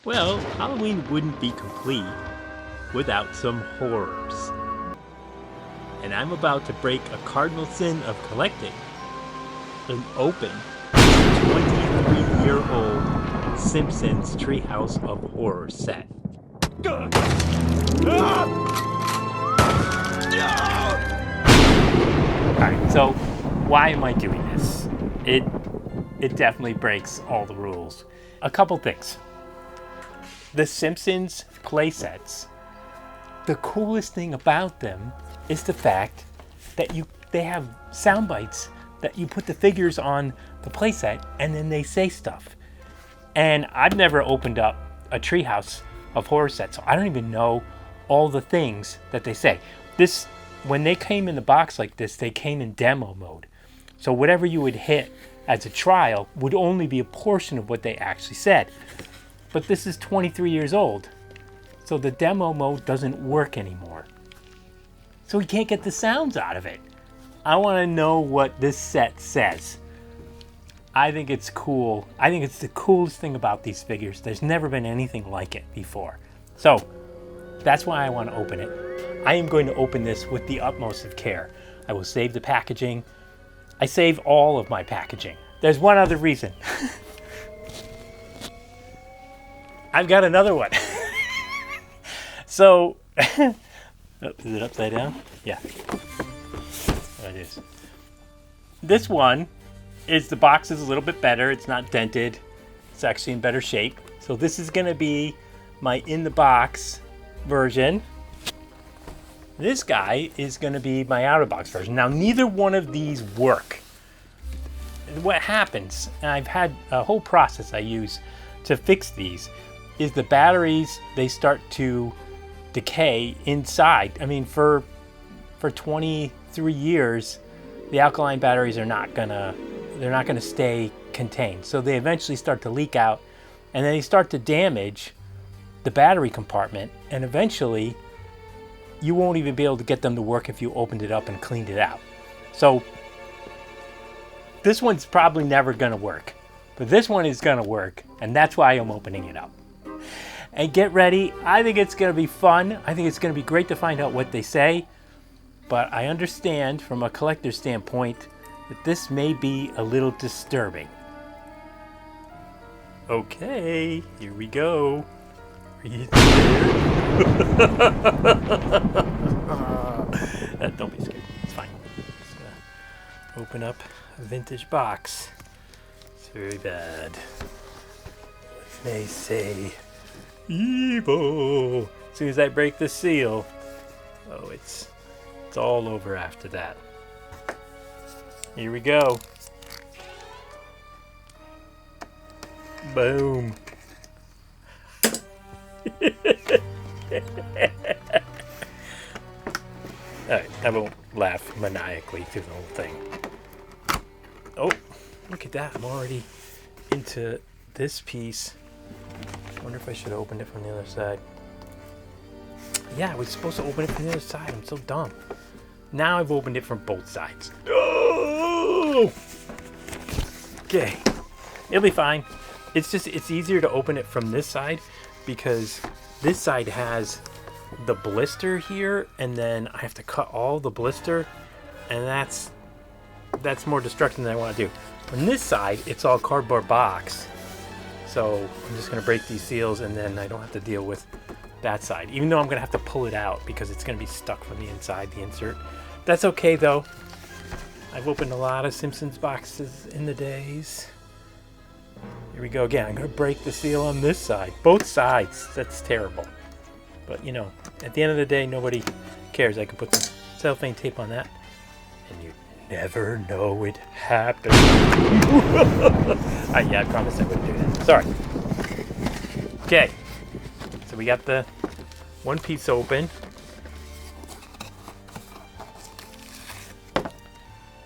Well, Halloween wouldn't be complete without some horrors. And I'm about to break a cardinal sin of collecting and open the 23-year-old Simpsons Treehouse of Horror set. Alright, so why am I doing this? It definitely breaks all the rules. A couple things. The Simpsons playsets, the coolest thing about them is the fact that they have sound bites that you put the figures on the playset and then they say stuff. And I've never opened up a Treehouse of Horror set, so I don't even know all the things that they say. When they came in the box like this, they came in demo mode. So whatever you would hit as a trial would only be a portion of what they actually said. But this is 23 years old, so the demo mode doesn't work anymore. So we can't get the sounds out of it. I want to know what this set says. I think it's cool. I think it's the coolest thing about these figures. There's never been anything like it before. So that's why I want to open it. I am going to open this with the utmost of care. I will save the packaging. I save all of my packaging. There's one other reason. I've got another one. So, oh, is it upside down? Yeah. There it is. This one the box is a little bit better. It's not dented. It's actually in better shape. So this is going to be my in the box version. This guy is going to be my out of box version. Now, neither one of these work. What happens, and I've had a whole process I use to fix these, is the batteries, they start to decay inside. I mean, for 23 years, the alkaline batteries are not gonna stay contained. So they eventually start to leak out, and then they start to damage the battery compartment, and eventually you won't even be able to get them to work if you opened it up and cleaned it out. So this one's probably never gonna work, but this one is gonna work, and that's why I'm opening it up. And get ready, I think it's gonna be fun. I think it's gonna be great to find out what they say, but I understand from a collector's standpoint that this may be a little disturbing. Okay, here we go. Are you scared? Don't be scared. It's fine. Just gonna open up a vintage box. It's very bad. What they say? Evil. As soon as I break the seal, oh, it's all over after that. Here we go. Boom. Alright, I won't laugh maniacally through the whole thing. Oh, look at that. I'm already into this piece. I wonder if I should have opened it from the other side. Yeah, I was supposed to open it from the other side. I'm so dumb. Now I've opened it from both sides. Oh! Okay. It'll be fine. It's easier to open it from this side because this side has the blister here, and then I have to cut all the blister, and that's more destruction than I want to do. On this side, it's all cardboard box. So I'm just going to break these seals, and then I don't have to deal with that side. Even though I'm going to have to pull it out because it's going to be stuck from the inside, the insert. That's okay, though. I've opened a lot of Simpsons boxes in the days. Here we go again. I'm going to break the seal on this side. Both sides. That's terrible. But, you know, at the end of the day, nobody cares. I can put some cellophane tape on that, and you never know it happened. Yeah, I promised I wouldn't do that. Sorry. Okay. So we got the one piece open.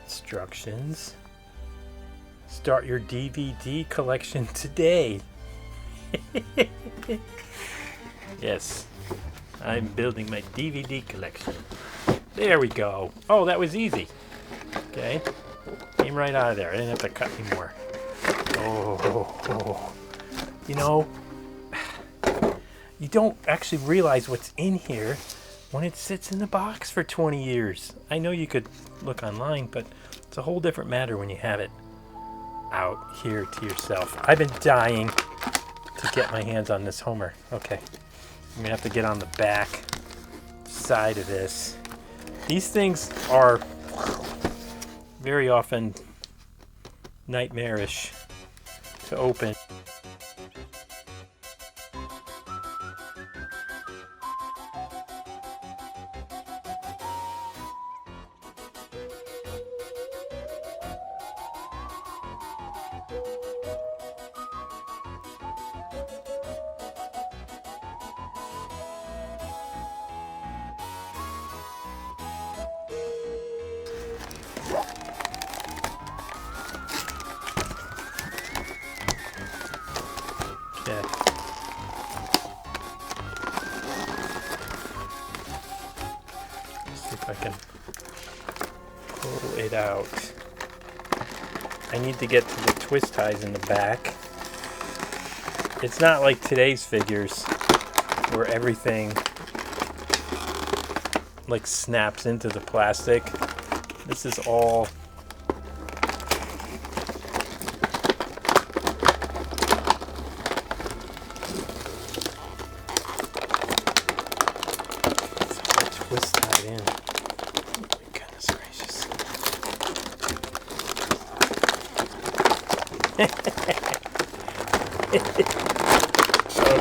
Instructions. Start your DVD collection today. Yes. I'm building my DVD collection. There we go. Oh, that was easy. Okay. Came right out of there. I didn't have to cut anymore. Oh. You know, You don't actually realize what's in here when it sits in the box for 20 years. I know you could look online, but it's a whole different matter when you have it out here to yourself. I've been dying to get my hands on this Homer. Okay, I'm gonna have to get on the back side of this. These things are very often nightmarish to open. Okay. Let's see if I can pull it out. I need to get to the twist ties in the back. It's not like today's figures where everything like snaps into the plastic. This is all twist that in. Oh my goodness gracious.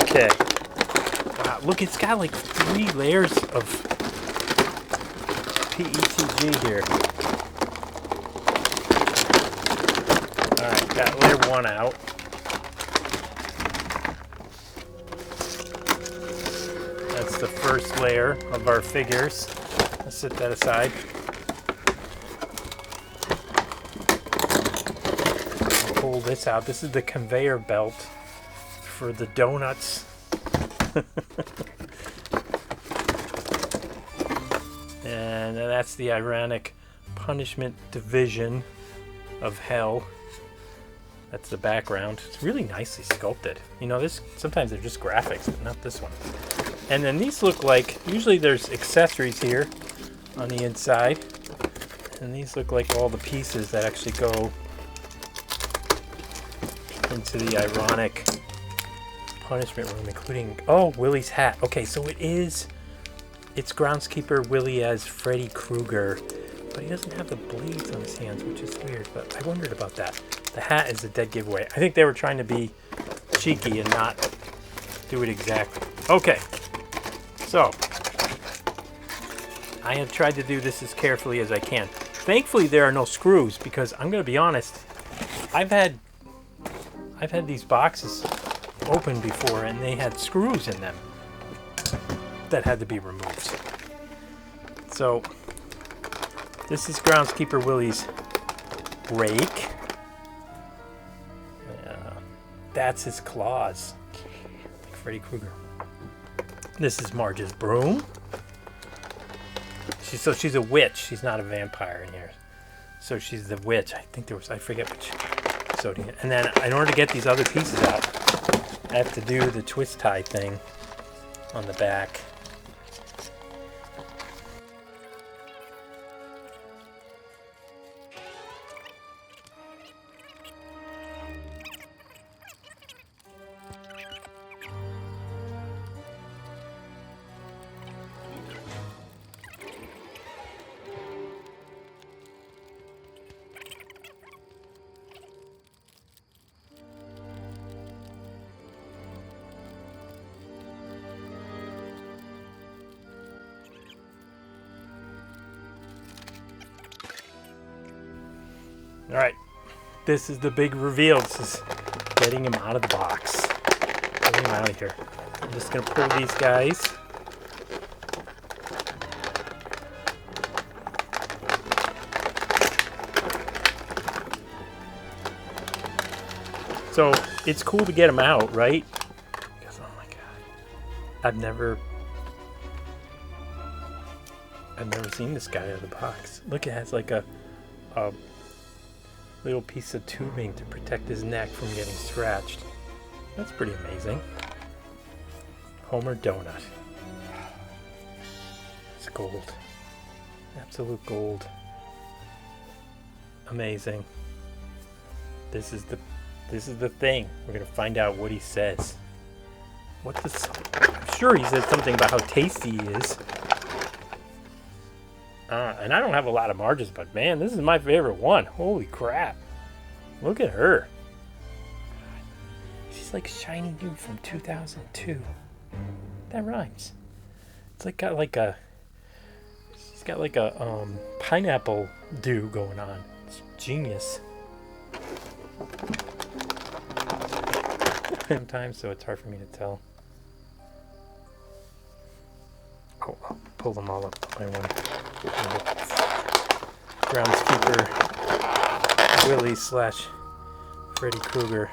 Okay. Wow, look, it's got like 3 layers of PETG here. Alright, got layer 1 out. That's the first layer of our figures. Let's set that aside. I'll pull this out. This is the conveyor belt for the donuts. And that's the ironic punishment division of hell. That's the background. It's really nicely sculpted. You know, this sometimes they're just graphics, but not this one. And then these look like, usually there's accessories here on the inside. And these look like all the pieces that actually go into the ironic punishment room, including, oh, Willie's hat. Okay, so it's Groundskeeper Willie as Freddy Krueger, but he doesn't have the blades on his hands, which is weird, but I wondered about that. The hat is a dead giveaway. I think they were trying to be cheeky and not do it exactly. Okay, so I have tried to do this as carefully as I can. Thankfully, there are no screws, because I'm going to be honest, I've had these boxes open before and they had screws in them that had to be removed. So this is Groundskeeper Willie's rake. That's his claws, like Freddy Krueger. This is Marge's broom. She's a witch. She's not a vampire in here. So she's the witch. I forget which zodiac. And then in order to get these other pieces out, I have to do the twist tie thing on the back. All right, this is the big reveal. This is getting him out of the box. Getting him out of here. I'm just gonna pull these guys. So it's cool to get him out, right? Because, oh my God, I've never seen this guy out of the box. Look, it has like a little piece of tubing to protect his neck from getting scratched. That's pretty amazing. Homer donut. It's gold. Absolute gold. Amazing. This is the thing. We're gonna find out what he says. What this? I'm sure he said something about how tasty he is. And I don't have a lot of Marges, but man, this is my favorite one. Holy crap! Look at her. She's like shiny new from 2002. That rhymes. It's like got like a. She's got like a pineapple dew going on. It's genius. Sometimes, so it's hard for me to tell. Oh, I'll pull them all up. I want Groundskeeper, Willie / Freddy Krueger.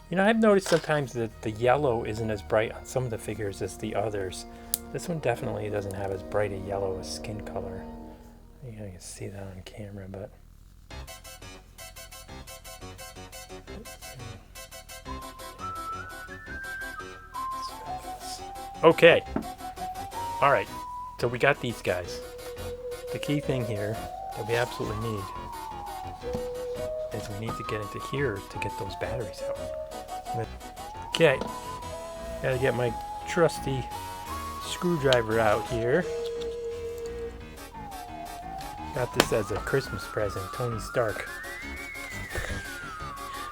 You know, I've noticed sometimes that the yellow isn't as bright on some of the figures as the others. This one definitely doesn't have as bright a yellow as skin color. You can see that on camera, but. Okay. All right. So we got these guys. The key thing here that we absolutely need is we need to get into here to get those batteries out. Okay. Gotta get my trusty screwdriver out here. Got this as a Christmas present. Tony Stark.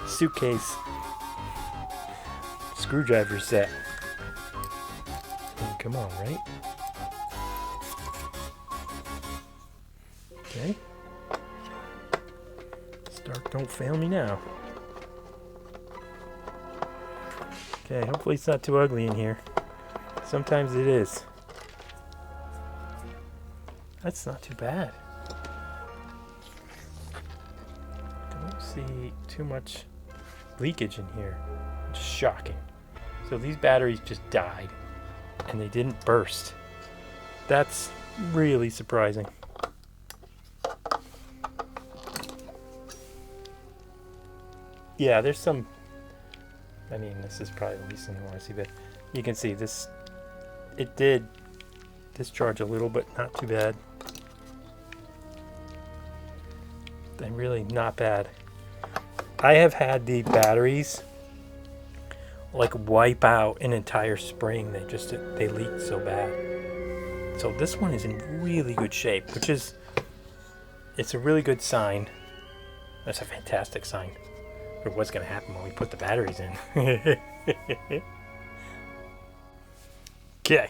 Suitcase. Screwdriver set. Come on, right? Okay. Stark, don't fail me now. Okay, hopefully it's not too ugly in here. Sometimes it is. That's not too bad. Don't see too much leakage in here. Just shocking. So these batteries just died. And they didn't burst. That's really surprising. Yeah, there's some. I mean, this is probably the least thing I want to see, but you can see this. It did discharge a little, but not too bad. And really not bad. I have had the batteries like wipe out an entire spring. They leaked so bad. So this one is in really good shape, which is, it's a really good sign. That's a fantastic sign for what's going to happen when we put the batteries in. Okay,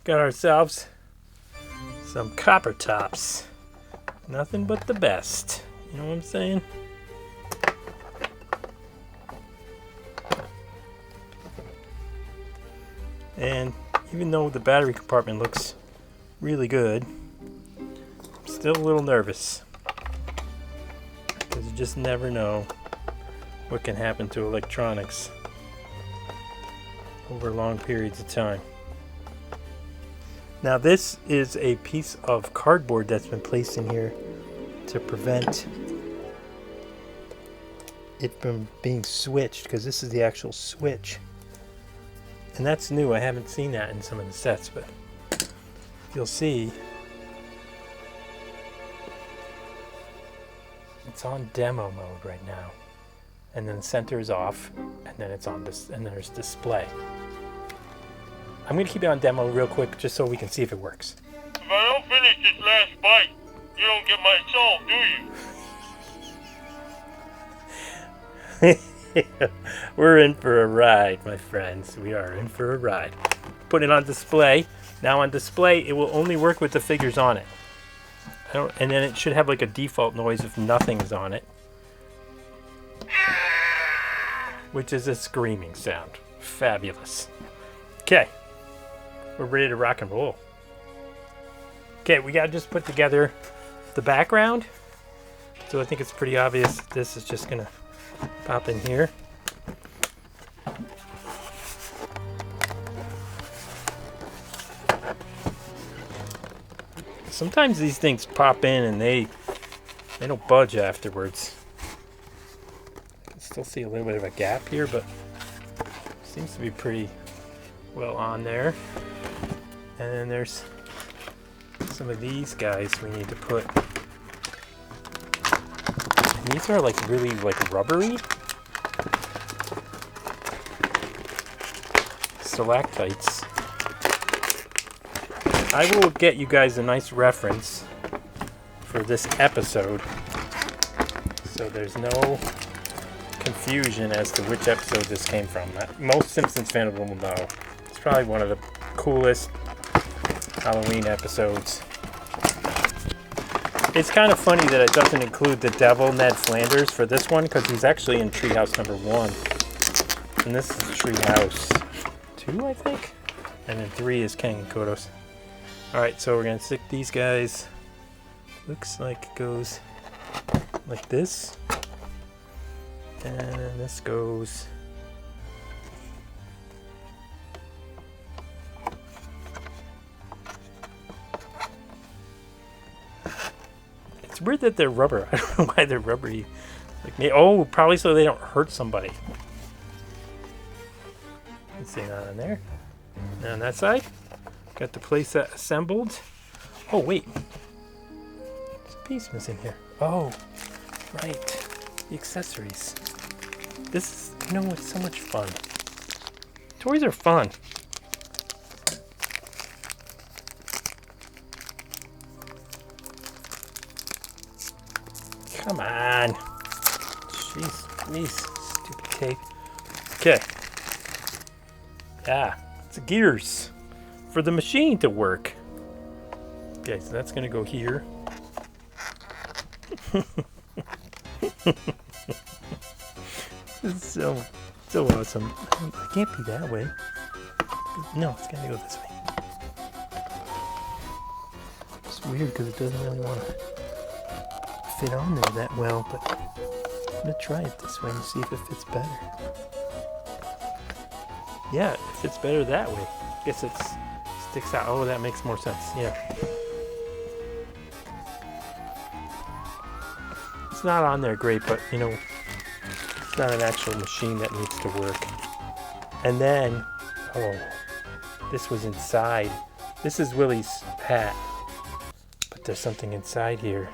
got ourselves some copper tops. Nothing but the best. You know what I'm saying? And even though the battery compartment looks really good, I'm still a little nervous. Because you just never know what can happen to electronics over long periods of time. Now this is a piece of cardboard that's been placed in here to prevent it from being switched, because this is the actual switch. And that's new. I haven't seen that in some of the sets, but you'll see it's on demo mode right now. And then the center is off, and then it's on this, and there's display. I'm going to keep it on demo real quick just so we can see if it works. If I don't finish this last bite, you don't get my soul, do you? We're in for a ride, my friends. We are in for a ride. Put it on display. Now on display, it will only work with the figures on it. And then it should have like a default noise if nothing is on it, which is a screaming sound. Fabulous. Okay, we're ready to rock and roll. Okay, we gotta just put together the background. So I think it's pretty obvious this is just gonna pop in here. Sometimes these things pop in and they don't budge afterwards. I can still see a little bit of a gap here, but it seems to be pretty well on there. And then there's some of these guys we need to put. And these are like really like rubbery. Stalactites. I will get you guys a nice reference for this episode, so there's no confusion as to which episode this came from. Most Simpsons fans will know. It's probably one of the coolest Halloween episodes. It's kind of funny that it doesn't include the devil Ned Flanders for this one, because he's actually in Treehouse number 1. And this is Treehouse 2, I think? And then 3 is King and Kodos. Alright, so we're going to stick these guys. Looks like it goes like this. And this goes... It's weird that they're rubber. I don't know why they're rubbery. Like me. Oh, probably so they don't hurt somebody. Let's see that on there. And on that side, got the playset assembled. Oh, wait. There's a piece missing here. Oh, right. The accessories. This is, you know, it's so much fun. Toys are fun. Come on. Jeez, these stupid tape. Okay. Yeah, it's the gears for the machine to work. Okay, so that's gonna go here. This is so awesome. It can't be that way. No, it's gotta go this way. It's weird because it doesn't really want to fit on there that well, but I'm gonna try it this way and see if it fits better. Yeah, it fits better that way. Guess it sticks out. Oh, that makes more sense. Yeah. It's not on there great, but you know, it's not an actual machine that needs to work. And then, oh, this was inside. This is Willie's hat, but there's something inside here.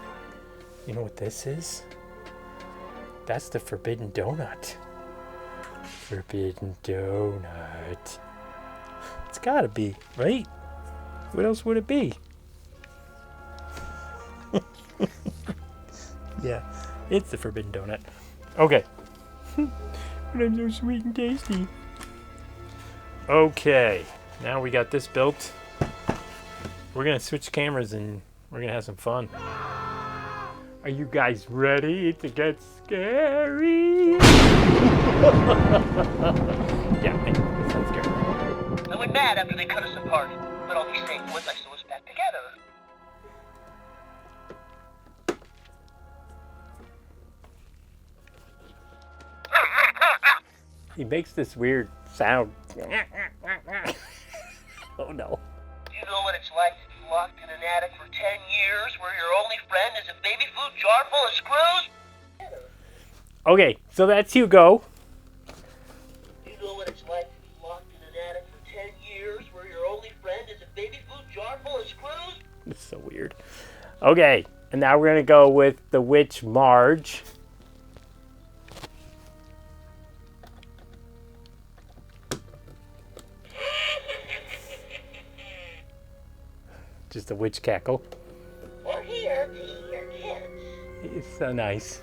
You know what this is? That's the forbidden donut. Forbidden donut. It's gotta be, right? What else would it be? Yeah, it's the forbidden donut. Okay. But I'm so sweet and tasty. Okay, now we got this built. We're gonna switch cameras and we're gonna have some fun. Are you guys ready to get scary? Yeah, I know, it sounds scary. I went mad after they cut us apart, but all these things was I sew us back together. He makes this weird sound. Oh no. You know what it's like to be locked in an attic for 10 years where your only friend is a baby food jar full of screws? Okay, so that's Hugo. You know what it's like to be locked in an attic for 10 years where your only friend is a baby food jar full of screws? It's so weird. Okay, and now we're gonna go with the witch Marge. Just a witch cackle. We're here to eat your kids. It's so nice.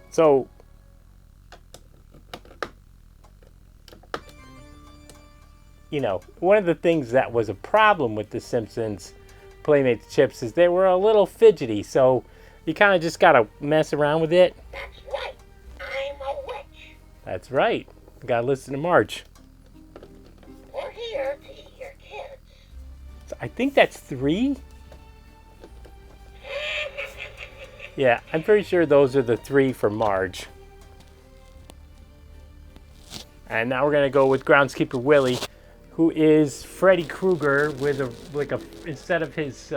So, you know, one of the things that was a problem with the Simpsons Playmates chips is they were a little fidgety, so you kind of just gotta mess around with it. That's right. I'm a witch. That's right. You gotta listen to Marge. We're here to eat your kids. So I think that's 3. Yeah, I'm pretty sure those are the 3 for Marge. And now we're gonna go with Groundskeeper Willie, who is Freddy Krueger with a instead of his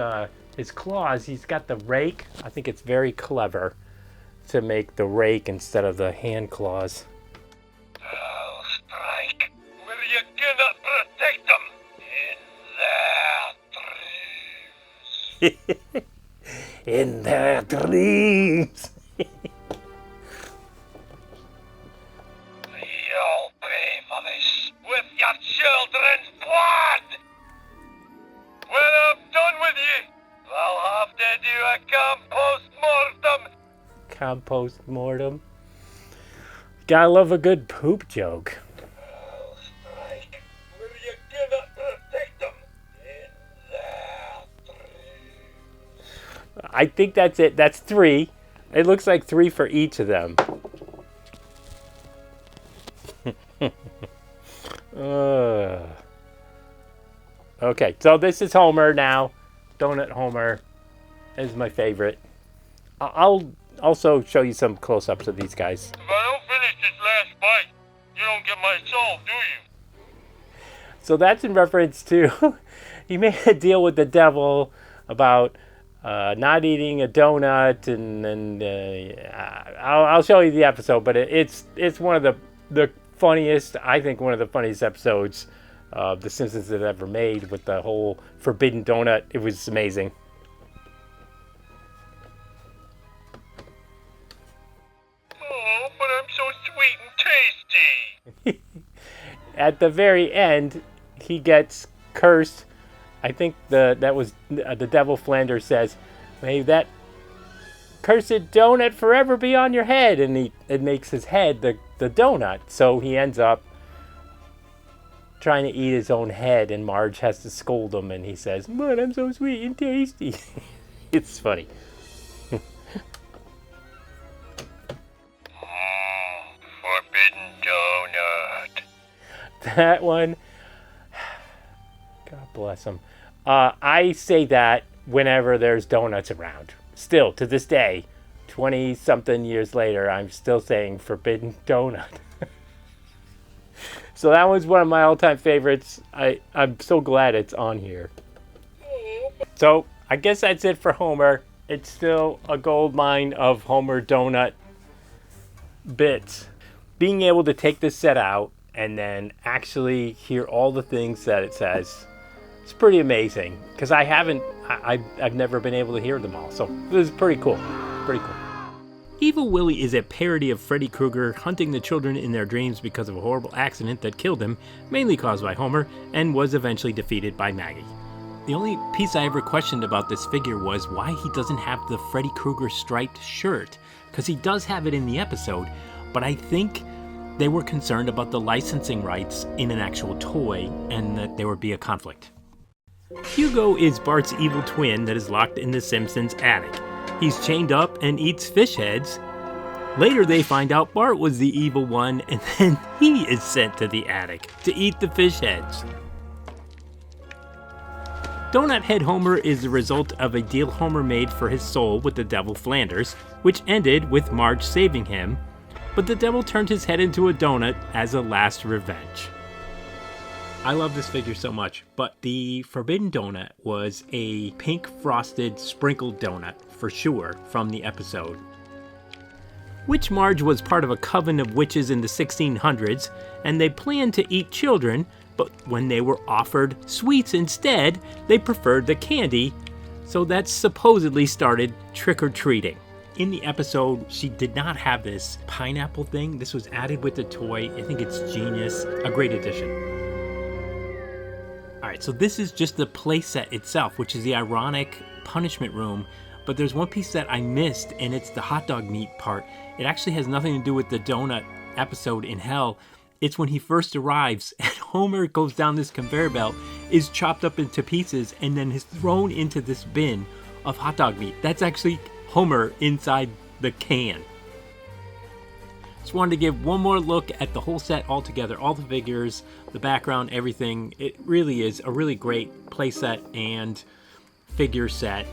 his claws, he's got the rake. I think it's very clever to make the rake instead of the hand claws. I'll strike where you cannot protect them. In their dreams. In their dreams. You'll pay for this with your children's blood. When I'm done with you, I'll have to do a compost-mortem. Compost-mortem. Gotta love a good poop joke. I'll strike where you cannot protect them. In their dreams. I think that's it. That's 3. It looks like 3 for each of them. Okay, so this is Homer now. Donut Homer is my favorite. I'll also show you some close-ups of these guys. If I don't finish this last bite, you don't get my soul, do you? So that's in reference to he made a deal with the devil about not eating a donut, and I'll show you the episode, but it's one of the funniest, I think one of the funniest episodes of The Simpsons that ever made, with the whole forbidden donut. It was amazing. Oh, but I'm so sweet and tasty. At the very end, he gets cursed. I think that was the devil. Flanders says, "May that cursed donut forever be on your head," and it makes his head the donut. So he ends up trying to eat his own head, and Marge has to scold him, and he says, "But I'm so sweet and tasty." It's funny. Forbidden donut. That one, God bless him. I say that whenever there's donuts around. Still, to this day, 20-something years later, I'm still saying forbidden donut. So that was one of my all-time favorites. I'm so glad it's on here. So I guess that's it for Homer. It's still a gold mine of Homer donut bits. Being able to take this set out and then actually hear all the things that it says, it's pretty amazing. Because I've never been able to hear them all. So this is pretty cool. Pretty cool. Evil Willie is a parody of Freddy Krueger hunting the children in their dreams because of a horrible accident that killed him, mainly caused by Homer, and was eventually defeated by Maggie. The only piece I ever questioned about this figure was why he doesn't have the Freddy Krueger striped shirt, because he does have it in the episode, but I think they were concerned about the licensing rights in an actual toy and that there would be a conflict. Hugo is Bart's evil twin that is locked in the Simpsons attic. He's chained up and eats fish heads. Later they find out Bart was the evil one, and then he is sent to the attic to eat the fish heads. Donut Head Homer is the result of a deal Homer made for his soul with the devil Flanders, which ended with Marge saving him, but the devil turned his head into a donut as a last revenge. I love this figure so much, but the Forbidden Donut was a pink frosted sprinkled donut, for sure, from the episode. Witch Marge was part of a coven of witches in the 1600s, and they planned to eat children, but when they were offered sweets instead, they preferred the candy, so that supposedly started trick-or-treating. In the episode, she did not have this pineapple thing. This was added with the toy. I think it's genius. A great addition. Alright, so this is just the playset itself, which is the ironic punishment room, but there's one piece that I missed, and it's the hot dog meat part. It actually has nothing to do with the donut episode in hell. It's when he first arrives, and Homer goes down this conveyor belt, is chopped up into pieces, and then is thrown into this bin of hot dog meat. That's actually Homer inside the can. Just wanted to give one more look at the whole set all together, all the figures, the background, everything. It really is a really great playset and figure set.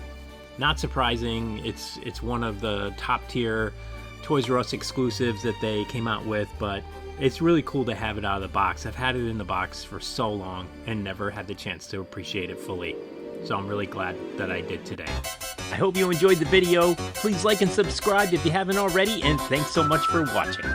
Not surprising, it's one of the top tier Toys R Us exclusives that they came out with, but it's really cool to have it out of the box. I've had it in the box for so long and never had the chance to appreciate it fully. So I'm really glad that I did today. I hope you enjoyed the video. Please like and subscribe if you haven't already, and thanks so much for watching.